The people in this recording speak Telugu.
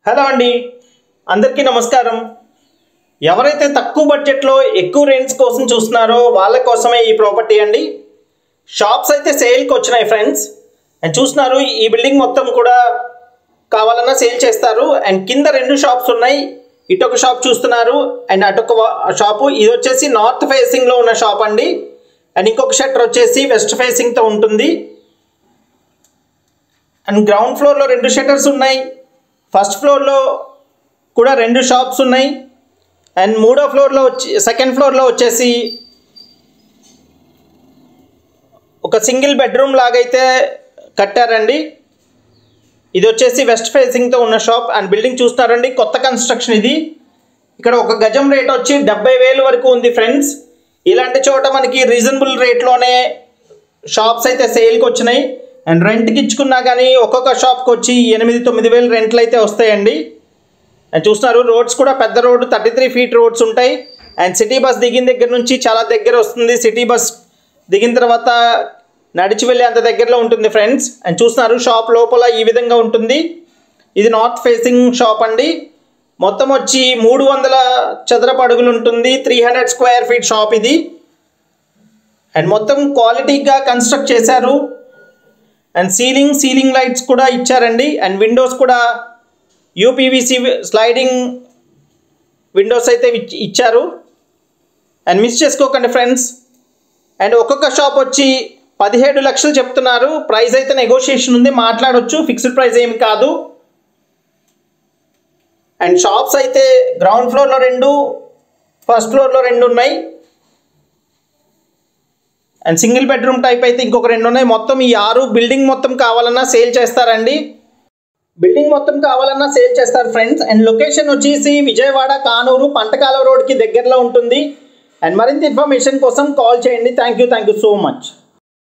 హలో అండి, అందరికీ నమస్కారం. ఎవరైతే తక్కువ బడ్జెట్లో ఎక్కువ రెంట్స్ కోసం చూస్తున్నారో వాళ్ళ కోసమే ఈ ప్రాపర్టీ అండి. షాప్స్ అయితే సేల్కి వచ్చినాయి ఫ్రెండ్స్. అండ్ చూస్తున్నారు, ఈ బిల్డింగ్ మొత్తం కూడా కావాలన్నా సేల్ చేస్తారు. అండ్ కింద 2 షాప్స్ ఉన్నాయి. ఇటొక షాప్ చూస్తున్నారు అండ్ అటొక షాపు. ఇది వచ్చేసి నార్త్ ఫేసింగ్లో ఉన్న షాప్ అండి. అండ్ ఇంకొక షట్టర్ వచ్చేసి వెస్ట్ ఫేసింగ్తో ఉంటుంది. అండ్ గ్రౌండ్ ఫ్లోర్లో 2 షట్టర్స్ ఉన్నాయి. ఫస్ట్ ఫ్లోర్లో కూడా 2 షాప్స్ ఉన్నాయి. అండ్ సెకండ్ ఫ్లోర్లో వచ్చేసి ఒక సింగిల్ బెడ్రూమ్ లాగైతే కట్టారండి. ఇది వచ్చేసి వెస్ట్ ఫేసింగ్తో ఉన్న షాప్. అండ్ బిల్డింగ్ చూస్తారండి, కొత్త కన్స్ట్రక్షన్ ఇది. ఇక్కడ ఒక గజం రేట్ వచ్చి 70,000 వరకు ఉంది ఫ్రెండ్స్. ఇలాంటి చోట మనకి రీజనబుల్ రేట్లోనే షాప్స్ అయితే సేల్కి వచ్చినాయి. అండ్ రెంట్కి ఇచ్చుకున్నా కానీ ఒక్కొక్క షాప్కి వచ్చి 8,000-9,000 రెంట్లు అయితే వస్తాయండి. అండ్ చూస్తున్నారు, రోడ్స్ కూడా పెద్ద రోడ్డు, 33 ఫీట్ రోడ్స్ ఉంటాయి. అండ్ సిటీ బస్ దిగిన దగ్గర నుంచి చాలా దగ్గర వస్తుంది. సిటీ బస్ దిగిన తర్వాత నడిచి వెళ్ళి అంత దగ్గరలో ఉంటుంది ఫ్రెండ్స్. అండ్ చూస్తున్నారు, షాప్ లోపల ఈ విధంగా ఉంటుంది. ఇది నార్త్ ఫేసింగ్ షాప్ అండి. మొత్తం వచ్చి 300 చదరపు అడుగులు ఉంటుంది. 300 స్క్వేర్ ఫీట్ షాప్ ఇది. అండ్ మొత్తం క్వాలిటీగా కన్స్ట్రక్ట్ చేశారు. అండ్ సీలింగ్ లైట్స్ కూడా ఇచ్చారండి. అండ్ విండోస్ కూడా యూపీవీసీ స్లైడింగ్ విండోస్ అయితే ఇచ్చారు. అండ్ మిస్ చేసుకోకండి ఫ్రెండ్స్. అండ్ ఒక్కొక్క షాప్ వచ్చి 17 లక్షలు చెప్తున్నారు. ప్రైస్ అయితే నెగోషియేషన్ ఉంది, మాట్లాడవచ్చు. ఫిక్స్డ్ ప్రైస్ ఏమి కాదు. అండ్ షాప్స్ అయితే గ్రౌండ్ ఫ్లోర్లో 2, ఫస్ట్ ఫ్లోర్లో 2 ఉన్నాయి. అండ్ సింగిల్ బెడ్రూమ్ టైప్ అయితే ఇంకొక 2 ఉన్నాయి. మొత్తం ఈ 6 బిల్డింగ్ మొత్తం కావాలన్నా సేల్ చేస్తారండి. బిల్డింగ్ మొత్తం కావాలన్నా సేల్ చేస్తారు ఫ్రెండ్స్. అండ్ లొకేషన్ వచ్చేసి విజయవాడ కానూరు పంటకాల రోడ్కి దగ్గరలో ఉంటుంది. అండ్ మరింత ఇన్ఫర్మేషన్ కోసం కాల్ చేయండి. Thank you so much.